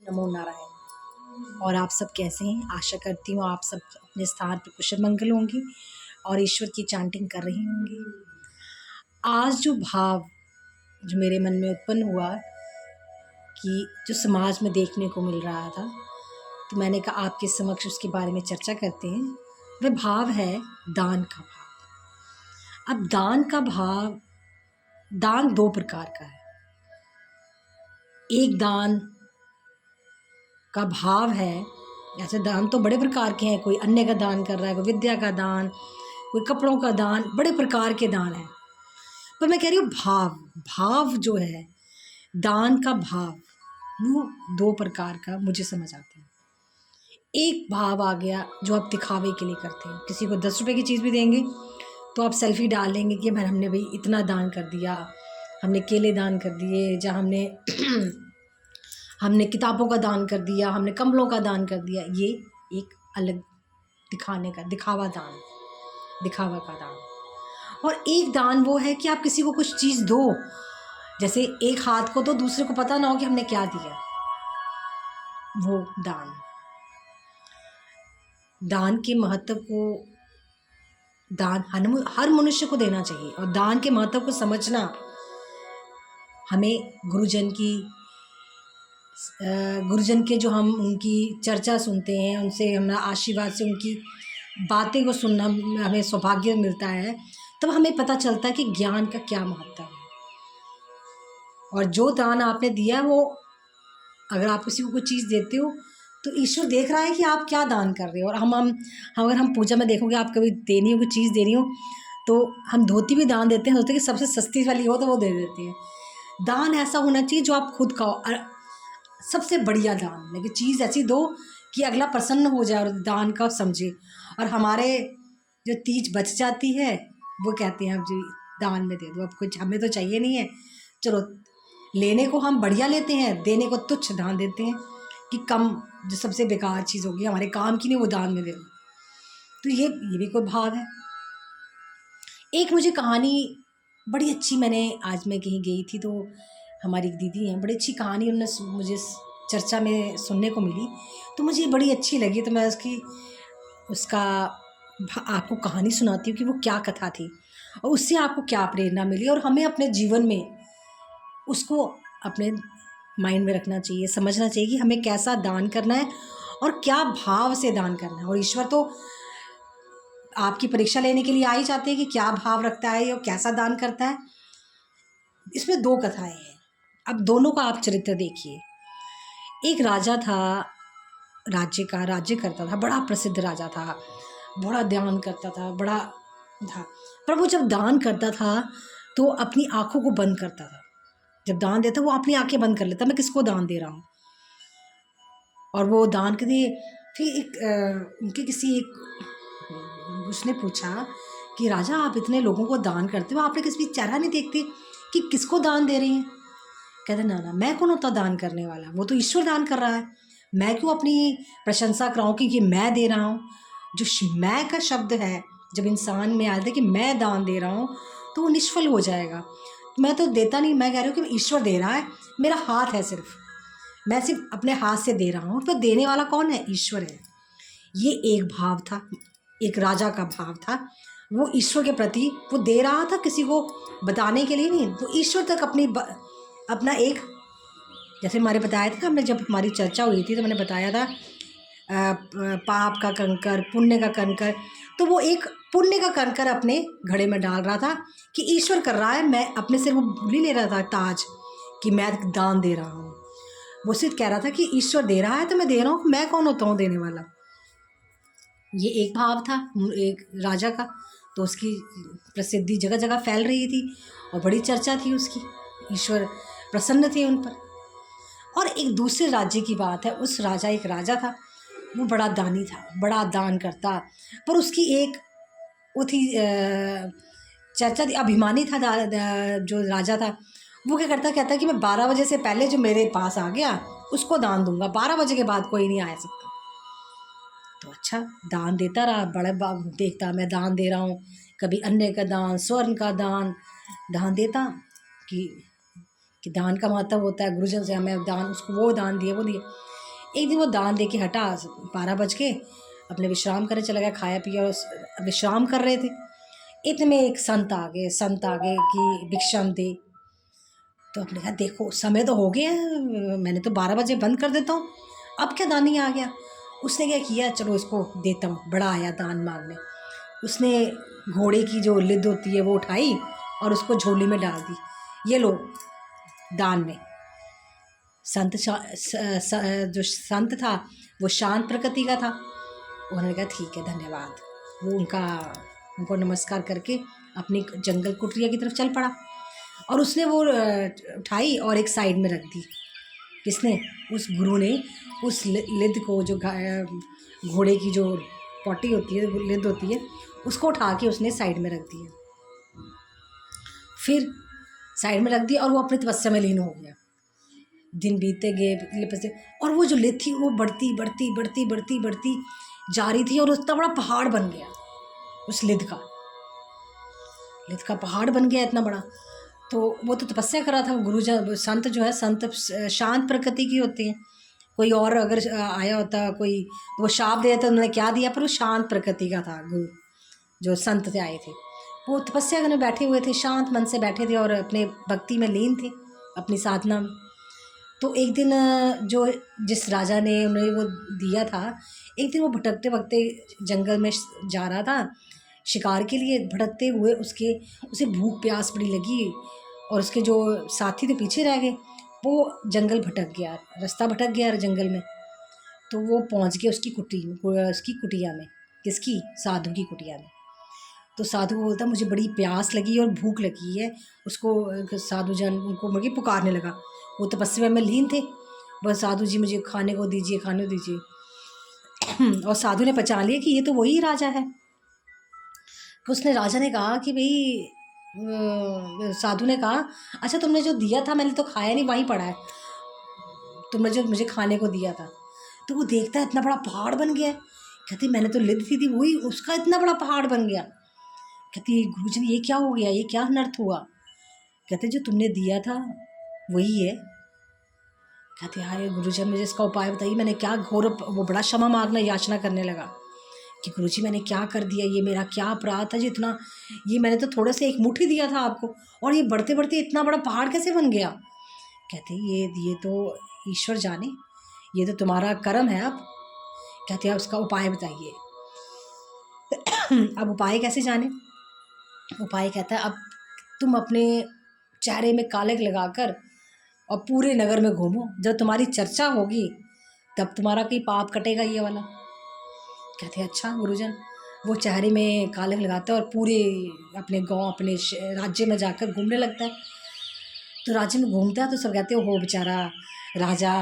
नमो नारायण। और आप सब कैसे हैं? आशा करती हूँ आप सब अपने स्थान पर कुशल मंगल होंगी और ईश्वर की चैंटिंग कर रही होंगी। आज जो भाव जो मेरे मन में उत्पन्न हुआ कि जो समाज में देखने को मिल रहा था, तो मैंने कहा आपके समक्ष उसके बारे में चर्चा करते हैं। वह भाव है दान का भाव। अब दान का भाव, दान दो प्रकार का है। एक दान का भाव है, ऐसे दान तो बड़े प्रकार के हैं, कोई अन्न का दान कर रहा है, कोई विद्या का दान, कोई कपड़ों का दान, बड़े प्रकार के दान हैं। पर मैं कह रही हूँ भाव जो है, दान का भाव, वो दो प्रकार का मुझे समझ आता है। एक भाव आ गया जो आप दिखावे के लिए करते हैं। किसी को 10 रुपए की चीज़ भी देंगे तो आप सेल्फी डाल लेंगे कि भाई हमने भाई इतना दान कर दिया, हमने केले दान कर दिए, जहाँ हमने किताबों का दान कर दिया, हमने कंबलों का दान कर दिया। ये एक अलग दिखाने का दिखावा का दान। और एक दान वो है कि आप किसी को कुछ चीज़ दो, जैसे एक हाथ को तो दूसरे को पता ना हो कि हमने क्या दिया, वो दान के महत्व को, दान हर मनुष्य को देना चाहिए। और दान के महत्व को समझना हमें गुरुजन के जो हम उनकी चर्चा सुनते हैं, उनसे हमारा आशीर्वाद से उनकी बातें को सुनना हमें सौभाग्य मिलता है, तब हमें पता चलता है कि ज्ञान का क्या महत्व है। और जो दान आपने दिया है, वो अगर आप किसी को कोई चीज़ देते हो तो ईश्वर देख रहा है कि आप क्या दान कर रहे हो। और अगर हम पूजा में देखोगे, आप कभी देनी हो कोई चीज़ दे रही हो, तो हम धोती भी दान देते हैं, सोचते हैं कि सबसे सस्ती वाली हो तो वो दे देते हैं। दान ऐसा होना चाहिए जो आप खुद खाओ, सबसे बढ़िया दान, लेकिन चीज़ ऐसी दो कि अगला प्रसन्न हो जाए और दान का समझे। और हमारे जो तीज बच जाती है, वो कहते हैं अब जी दान में दे दो, अब कुछ हमें तो चाहिए नहीं है, चलो लेने को हम बढ़िया लेते हैं, देने को तुच्छ दान देते हैं कि कम, जो सबसे बेकार चीज़ होगी, हमारे काम की नहीं, वो दान में दे दो। तो ये भी कोई भाव है। एक मुझे कहानी बड़ी अच्छी, आज मैं कहीं गई थी तो हमारी एक दीदी हैं, बड़ी अच्छी कहानी उन्होंने मुझे चर्चा में सुनने को मिली, तो मुझे बड़ी अच्छी लगी। तो मैं उसका आपको कहानी सुनाती हूँ कि वो क्या कथा थी और उससे आपको क्या प्रेरणा मिली, और हमें अपने जीवन में उसको अपने माइंड में रखना चाहिए, समझना चाहिए कि हमें कैसा दान करना है और क्या भाव से दान करना है। और ईश्वर तो आपकी परीक्षा लेने के लिए आ ही जाते हैं कि क्या भाव रखता है और कैसा दान करता है। इसमें दो कथाएं हैं, अब दोनों का आप चरित्र देखिए। एक राजा था, राज्य करता था, बड़ा प्रसिद्ध राजा था, बड़ा दान करता था, बड़ा था। पर वो जब दान करता था तो अपनी आंखों को बंद करता था। जब दान देता वो अपनी आंखें बंद कर लेता, मैं किसको दान दे रहा हूँ। और वो दान के लिए फिर उनके किसी एक उसने पूछा कि राजा, आप इतने लोगों को दान करते हो, आपने किसी चेहरा नहीं देखते कि किसको दान दे रही हैं। कहते ना, मैं कौन होता दान करने वाला, वो तो ईश्वर दान कर रहा है, मैं क्यों अपनी प्रशंसा कराऊँ कि मैं दे रहा हूँ। जो मैं का शब्द है जब इंसान में आता है कि मैं दान दे रहा हूँ, तो वो निष्फल हो जाएगा। मैं तो देता नहीं, मैं कह रही हूँ कि ईश्वर दे रहा है, मेरा हाथ है, सिर्फ मैं सिर्फ अपने हाथ से दे रहा हूँ, तो देने वाला कौन है? ईश्वर है। ये एक भाव था, एक राजा का भाव था, वो ईश्वर के प्रति वो दे रहा था, किसी को बताने के लिए नहीं, तो ईश्वर तक अपना एक, जैसे हमारे बताया था, हमने जब हमारी चर्चा हुई थी तो मैंने बताया था पाप का कंकर, पुण्य का कंकर, तो वो एक पुण्य का कंकर अपने घड़े में डाल रहा था कि ईश्वर कर रहा है, मैं अपने से वो भूल ही ले रहा था ताज कि मैं दान दे रहा हूँ। वो सिर्फ कह रहा था कि ईश्वर दे रहा है तो मैं दे रहा हूँ, मैं कौन होता हूँ देने वाला। ये एक भाव था एक राजा का, तो उसकी प्रसिद्धि जगह जगह फैल रही थी और बड़ी चर्चा थी उसकी, ईश्वर प्रसन्न थे उन पर। और एक दूसरे राज्य की बात है, उस राजा, एक राजा था, वो बड़ा दानी था, बड़ा दान करता, पर उसकी एक वो थी चर्चा थी, अभिमानी था जो राजा था। वो क्या करता, कहता कि मैं 12 बजे से पहले जो मेरे पास आ गया उसको दान दूंगा, 12 बजे के बाद कोई नहीं आ सकता। तो अच्छा, दान देता रहा, बड़े देखता मैं दान दे रहा हूँ, कभी अन्न का दान, स्वर्ण का दान देता कि दान का महत्व होता है, गुरुजन से हमें दान, उसको वो दान दिए, वो दिए। एक दिन वो दान दे के हटा, 12 बज के, अपने विश्राम करने चला गया, खाया पिया और विश्राम कर रहे थे। इतने में एक संत आ गए कि भिक्षाम दे। तो अपने कहा देखो समय तो हो गया है, मैंने तो 12 बजे बंद कर देता हूँ, अब क्या दानी आ गया। उसने क्या किया, चलो इसको देता हूँ, बड़ा आया दान मांगने। उसने घोड़े की जो लिद होती है वो उठाई और उसको झोली में डाल दी, ये लो दान में। संत जो संत था वो शांत प्रकृति का था। उन्होंने कहा ठीक है धन्यवाद। वो उनको नमस्कार करके अपनी जंगल कुटिया की तरफ चल पड़ा और उसने वो उठाई और एक साइड में रख दी। किसने? उस गुरु ने उस लिद को, जो घोड़े की जो पॉटी होती है, लिद होती है, उसको उठा के उसने साइड में रख दिया। फिर साइड में रख दिया और वो अपनी तपस्या में लीन हो गया। दिन बीतते गए और वो जो लिद थी वो बढ़ती बढ़ती बढ़ती बढ़ती बढ़ती जा रही थी और इतना बड़ा पहाड़ बन गया। उस लिद का पहाड़ बन गया इतना बड़ा। तो वो तो तपस्या कर रहा था। गुरुजन संत जो है, संत शांत प्रकृति की होते हैं। कोई और अगर आया होता कोई, तो वो शाप दे देता, उन्होंने क्या दिया, पर वो शांत प्रकृति का था। गुरु जो संत से आए थे वो तपस्या करने बैठे हुए थे, शांत मन से बैठे थे और अपने भक्ति में लीन थे, अपनी साधना में। तो एक दिन जो जिस राजा ने उन्हें वो दिया था, एक दिन वो भटकते भटकते जंगल में जा रहा था शिकार के लिए। भटकते हुए उसे भूख प्यास बड़ी लगी और उसके जो साथी थे पीछे रह गए। वो जंगल भटक गया, रास्ता भटक गया जंगल में। तो वो पहुंच गया उसकी कुटिया में। किसकी? साधु की कुटिया में। तो साधु को बोलता मुझे बड़ी प्यास लगी और भूख लगी है। उसको साधु जन उनको मुझे पुकारने लगा। वो तपस्या में लीन थे। बस साधु जी मुझे खाने को दीजिए, खाने को दीजिए। और साधु ने पहचान लिया कि ये तो वही राजा है। तो उसने, राजा ने कहा कि भाई, साधु ने कहा अच्छा तुमने जो दिया था मैंने तो खाया नहीं, वहीं पड़ा है, तुमने जो मुझे खाने को दिया था। तो वो देखता है इतना बड़ा पहाड़ बन गया है। कहती मैंने तो लिद थी वही, उसका इतना बड़ा पहाड़ बन गया। कहती गुरुजी ये क्या हो गया, ये क्या अनर्थ हुआ? कहते जो तुमने दिया था वही है। कहते हाय गुरुजन मुझे इसका उपाय बताइए, मैंने क्या घोर, वो बड़ा क्षमा मांगना याचना करने लगा कि गुरुजी मैंने क्या कर दिया, ये मेरा क्या अपराध था जितना, ये मैंने तो थोड़े से एक मुट्ठी दिया था आपको और ये बढ़ते बढ़ते इतना बड़ा पहाड़ कैसे बन गया? कहते ये तो ईश्वर जाने, ये तो तुम्हारा कर्म है। अब कहते हैं उसका उपाय बताइए। अब उपाय कैसे जाने? उपाय कहता है अब तुम अपने चेहरे में कालक लगाकर और पूरे नगर में घूमो, जब तुम्हारी चर्चा होगी तब तुम्हारा कोई पाप कटेगा ये वाला। कहते हैं अच्छा गुरुजन। वो चेहरे में कालक लगाता है और पूरे अपने गांव, अपने राज्य में जाकर घूमने लगता है। तो राज्य में घूमता है तो सब कहते हो बेचारा राजा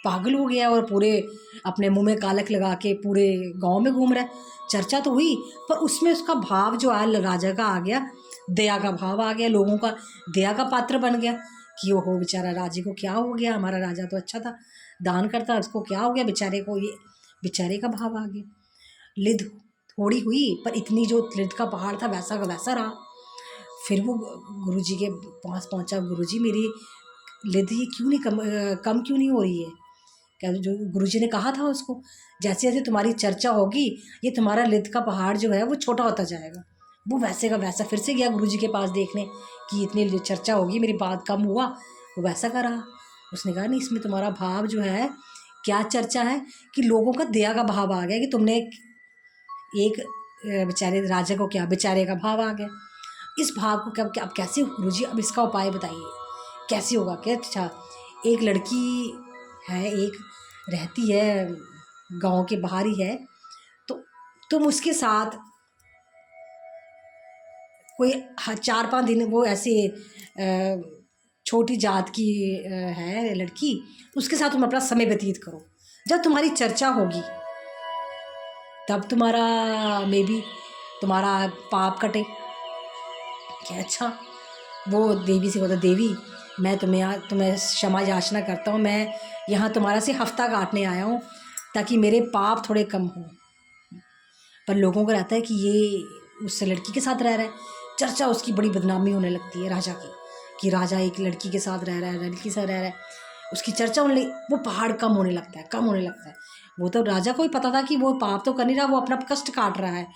पागल हो गया और पूरे अपने मुंह में कालक लगा के पूरे गांव में घूम रहा है। चर्चा तो हुई पर उसमें उसका भाव जो आया, राजा का आ गया, दया का भाव आ गया, लोगों का दया का पात्र बन गया कि वो हो बेचारा राजे को क्या हो गया, हमारा राजा तो अच्छा था, दान करता, उसको क्या हो गया बेचारे को, ये बेचारे का भाव आ गया। लिद थोड़ी हुई पर इतनी जो लिद का पहाड़ था वैसा का वैसा रहा। फिर वो गुरुजी के पास पहुंचा, गुरुजी मेरी लिद ये क्यों नहीं कम क्यों नहीं हो रही है? क्या जो गुरुजी ने कहा था उसको, जैसे जैसे तुम्हारी चर्चा होगी ये तुम्हारा लिद का पहाड़ जो है वो छोटा होता जाएगा। वो वैसे का वैसा फिर से गया गुरुजी के पास देखने कि इतनी चर्चा होगी, मेरी बात कम हुआ, वो वैसा का रहा। उसने कहा नहीं, इसमें तुम्हारा भाव जो है, क्या चर्चा है कि लोगों का दया का भाव आ गया कि तुमने एक बेचारे राजा को, क्या बेचारे का भाव आ गया। इस भाव को क्या अब कैसे गुरुजी, अब इसका उपाय बताइए कैसे होगा? क्या अच्छा एक लड़की है, एक रहती है गांव के बाहर ही है, तो तुम उसके साथ कोई 4-5 दिन, वो ऐसे छोटी जात की है लड़की, उसके साथ तुम अपना समय व्यतीत करो। जब तुम्हारी चर्चा होगी तब तुम्हारा मे बी तुम्हारा पाप कटे। क्या अच्छा? वो देवी से बोला देवी मैं तुम्हें क्षमा याचना करता हूँ, मैं यहाँ तुम्हारा से हफ्ता काटने आया हूँ ताकि मेरे पाप थोड़े कम हों। पर लोगों को रहता है कि ये उस लड़की के साथ रह रहा है, चर्चा उसकी बड़ी बदनामी होने लगती है राजा की कि राजा एक लड़की के साथ रह रहा है, लड़की के साथ रह रहा है। उसकी चर्चा होने लगी, वो पहाड़ कम होने लगता है, कम होने लगता है। वो तो राजा को ही पता था कि वो पाप तो कर नहीं रहा, वो अपना कष्ट काट रहा है।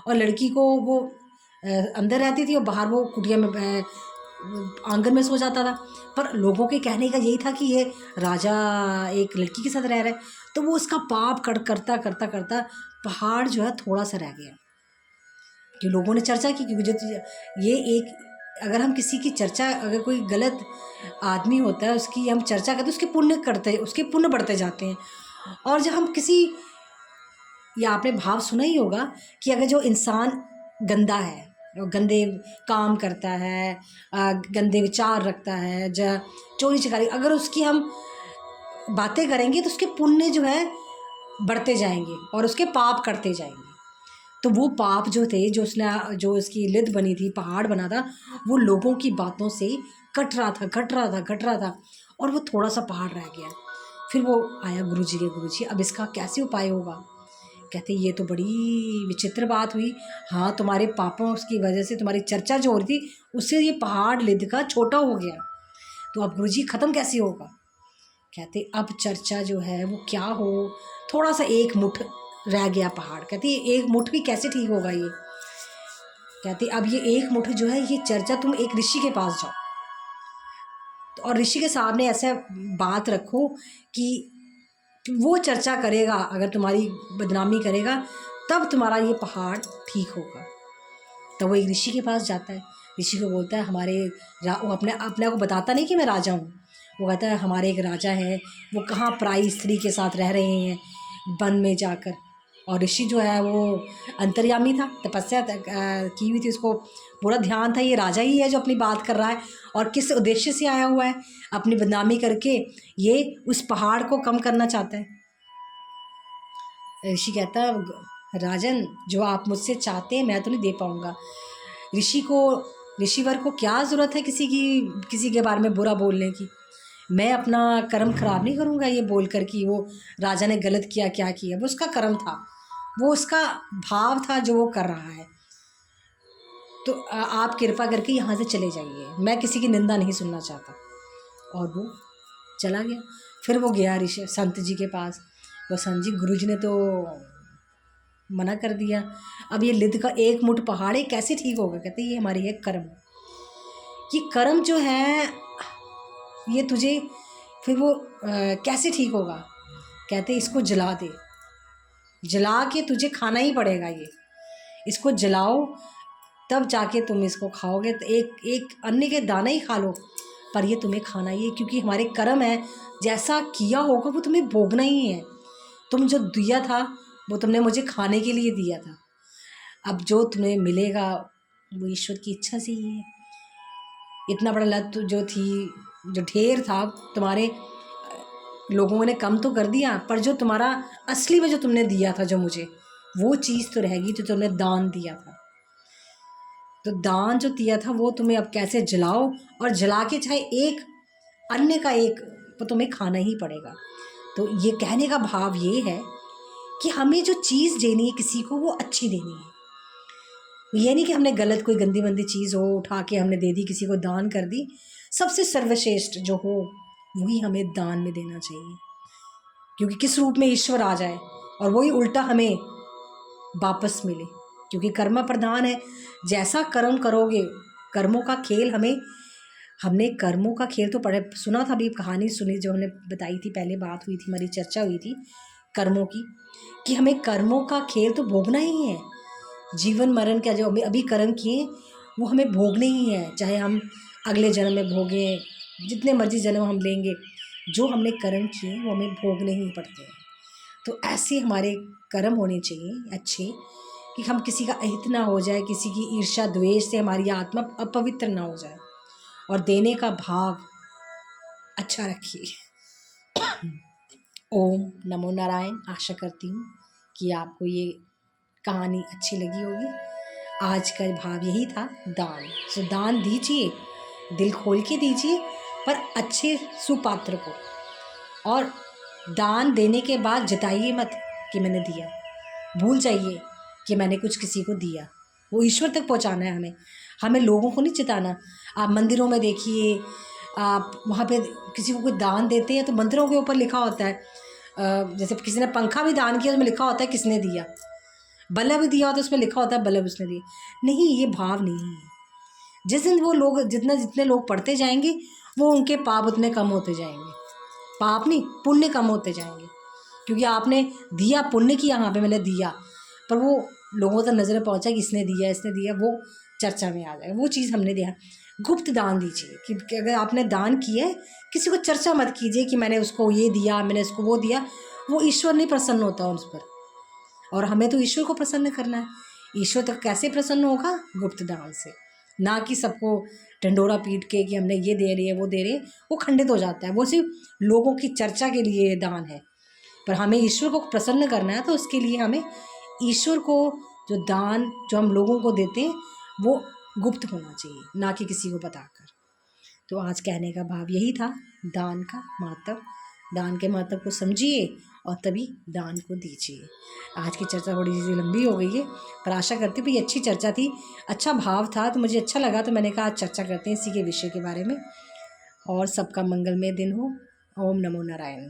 और लड़की को वो अंदर रहती थी और बाहर वो कुटिया में आंगन में सो जाता था। पर लोगों के कहने का यही था कि ये राजा एक लड़की के साथ रह रहा है। तो वो उसका पाप करता करता करता पहाड़ जो है थोड़ा सा रह गया। कि लोगों ने चर्चा की, क्योंकि जो ये एक, अगर हम किसी की चर्चा, अगर कोई गलत आदमी होता है उसकी हम चर्चा करते, उसके पुण्य करते, उसके पुण्य बढ़ते जाते हैं। और जब हम किसी, या आपने भाव सुना ही होगा कि अगर जो इंसान गंदा है, गंदे काम करता है, गंदे विचार रखता है, चोरी चकारी, अगर उसकी हम बातें करेंगे तो उसके पुण्य जो है बढ़ते जाएंगे और उसके पाप करते जाएंगे। तो वो पाप जो थे, जो उसकी लिद बनी थी, पहाड़ बना था, वो लोगों की बातों से घट रहा था और वो थोड़ा सा पहाड़ रह गया। फिर वो आया गुरुजी के, गुरुजी अब इसका कैसे उपाय होगा। कहते ये तो बड़ी विचित्र बात हुई। हाँ, तुम्हारे पापों की वजह से तुम्हारी चर्चा जो हो रही थी उससे ये पहाड़ लिद का छोटा हो गया, तो अब गुरुजी ख़त्म कैसे होगा। कहते अब चर्चा जो है वो क्या हो, थोड़ा सा एक मुठ रह गया पहाड़। कहती एक मुठ भी कैसे ठीक होगा ये। कहती अब ये एक मुठ जो है ये चर्चा, तुम एक ऋषि के पास जाओ और ऋषि के सामने ऐसा बात रखो कि वो चर्चा करेगा, अगर तुम्हारी बदनामी करेगा तब तुम्हारा ये पहाड़ ठीक होगा। तब वो एक ऋषि के पास जाता है। ऋषि को बोलता है वो अपने को बताता नहीं कि मैं राजा हूँ। वो कहता है हमारे एक राजा है, वो कहाँ पराई स्त्री के साथ रह रहे हैं वन में जाकर। और ऋषि जो है वो अंतर्यामी था, तपस्या की हुई थी, उसको पूरा ध्यान था ये राजा ही है जो अपनी बात कर रहा है और किस उद्देश्य से आया हुआ है। अपनी बदनामी करके ये उस पहाड़ को कम करना चाहता है। ऋषि कहता है राजन, जो आप मुझसे चाहते हैं मैं तो नहीं दे पाऊँगा। ऋषिवर को क्या ज़रूरत है किसी के बारे में बुरा बोलने की। मैं अपना कर्म खराब नहीं करूँगा ये बोलकर कि वो राजा ने गलत किया, क्या किया, वो उसका कर्म था, वो उसका भाव था जो वो कर रहा है। तो आप कृपा करके यहाँ से चले जाइए, मैं किसी की निंदा नहीं सुनना चाहता। और वो चला गया। फिर वो गया संत जी के पास। वो संत जी, गुरु जी ने तो मना कर दिया, अब ये लिद का एक मुठ पहाड़ है कैसे ठीक होगा। कहते ये हमारी एक कर्म, ये कर्म जो है ये तुझे, फिर वो कैसे ठीक होगा। कहते इसको जला दे, जला के तुझे खाना ही पड़ेगा, ये इसको जलाओ तब जाके तुम इसको खाओगे। तो एक अन्न के दाना ही खा लो, पर ये तुम्हें खाना ही है, क्योंकि हमारे कर्म है, जैसा किया होगा वो तुम्हें भोगना ही है। तुम जो दिया था वो तुमने मुझे खाने के लिए दिया था, अब जो तुम्हें मिलेगा वो ईश्वर की इच्छा से ही है। इतना बड़ा लत जो ढेर था तुम्हारे, लोगों ने कम तो कर दिया, पर जो तुम्हारा असली में जो तुमने दिया था, जो मुझे, वो चीज़ तो रहेगी जो तुमने दान दिया था। तो दान जो दिया था वो तुम्हें अब कैसे जलाओ, और जला के चाहे एक अन्य का एक, वो तुम्हें खाना ही पड़ेगा। तो ये कहने का भाव ये है कि हमें जो चीज़ देनी है किसी को वो अच्छी देनी है। ये नहीं कि हमने गलत कोई गंदी मंदी चीज़ हो उठा के हमने दे दी, किसी को दान कर दी। सबसे सर्वश्रेष्ठ जो हो वही हमें दान में देना चाहिए, क्योंकि किस रूप में ईश्वर आ जाए और वही उल्टा हमें वापस मिले, क्योंकि कर्म प्रधान है। जैसा कर्म करोगे, कर्मों का खेल हमने कर्मों का खेल तो सुना था, अभी कहानी सुनी जो हमने बताई थी, पहले बात हुई थी, हमारी चर्चा हुई थी कर्मों की, कि हमें कर्मों का खेल तो भोगना ही है। जीवन मरण का जो अभी कर्म किए वो हमें भोगने ही हैं, चाहे हम अगले जन्म में भोगें, जितने मर्जी जन्म हम लेंगे, जो हमने कर्म किए वो हमें भोगने ही पड़ते हैं। तो ऐसे हमारे कर्म होने चाहिए अच्छे, कि हम किसी का अहित ना हो जाए, किसी की ईर्ष्या द्वेष से हमारी आत्मा अपवित्र ना हो जाए, और देने का भाव अच्छा रखिए। ओम नमो नारायण। आशा करती हूँ कि आपको ये कहानी अच्छी लगी होगी। आज का भाव यही था, दान। तो दान दीजिए, दिल खोल के दीजिए, पर अच्छे सुपात्र को। और दान देने के बाद जताइए मत कि मैंने दिया, भूल जाइए कि मैंने कुछ किसी को दिया। वो ईश्वर तक पहुंचाना है हमें लोगों को नहीं जताना। आप मंदिरों में देखिए, आप वहाँ पे किसी को कोई दान देते हैं तो मंत्रों के ऊपर लिखा होता है, जैसे किसी ने पंखा भी दान किया उसमें लिखा होता है किसने दिया, बल्ब भी दिया होता है उसमें लिखा होता है बल्ब उसने दिया। नहीं, ये भाव नहीं है। जिस दिन वो लोग जितने लोग पढ़ते जाएंगे वो उनके पाप उतने कम होते जाएंगे, पाप नहीं पुण्य कम होते जाएंगे, क्योंकि आपने दिया, पुण्य किया, यहाँ पे मैंने दिया, पर वो लोगों तक नज़र पहुँचा कि इसने दिया, वो चर्चा में आ जाएगा। वो चीज़ हमने दिया। गुप्त दान दीजिए कि अगर आपने दान किया है किसी को चर्चा मत कीजिए कि मैंने उसको ये दिया, मैंने उसको वो दिया। वो ईश्वर नहीं प्रसन्न होता उस पर, और हमें तो ईश्वर को प्रसन्न करना है। ईश्वर तक कैसे प्रसन्न होगा? गुप्त दान से, ना कि सबको ढंडोरा पीट के कि हमने ये दे रही है वो दे रही है, वो खंडित हो जाता है। वो सिर्फ लोगों की चर्चा के लिए दान है, पर हमें ईश्वर को प्रसन्न करना है, तो उसके लिए हमें ईश्वर को जो दान जो हम लोगों को देते हैं वो गुप्त होना चाहिए, ना कि किसी को बताकर। तो आज कहने का भाव यही था, दान का महत्व, दान के महत्व को समझिए और तभी दान को दीजिए। आज की चर्चा थोड़ी सी लंबी हो गई है, पर आशा करती हूँ कि अच्छी चर्चा थी, अच्छा भाव था, तो मुझे अच्छा लगा, तो मैंने कहा आज चर्चा करते हैं इसी के विषय के बारे में। और सबका मंगलमय दिन हो। ओम नमो नारायण।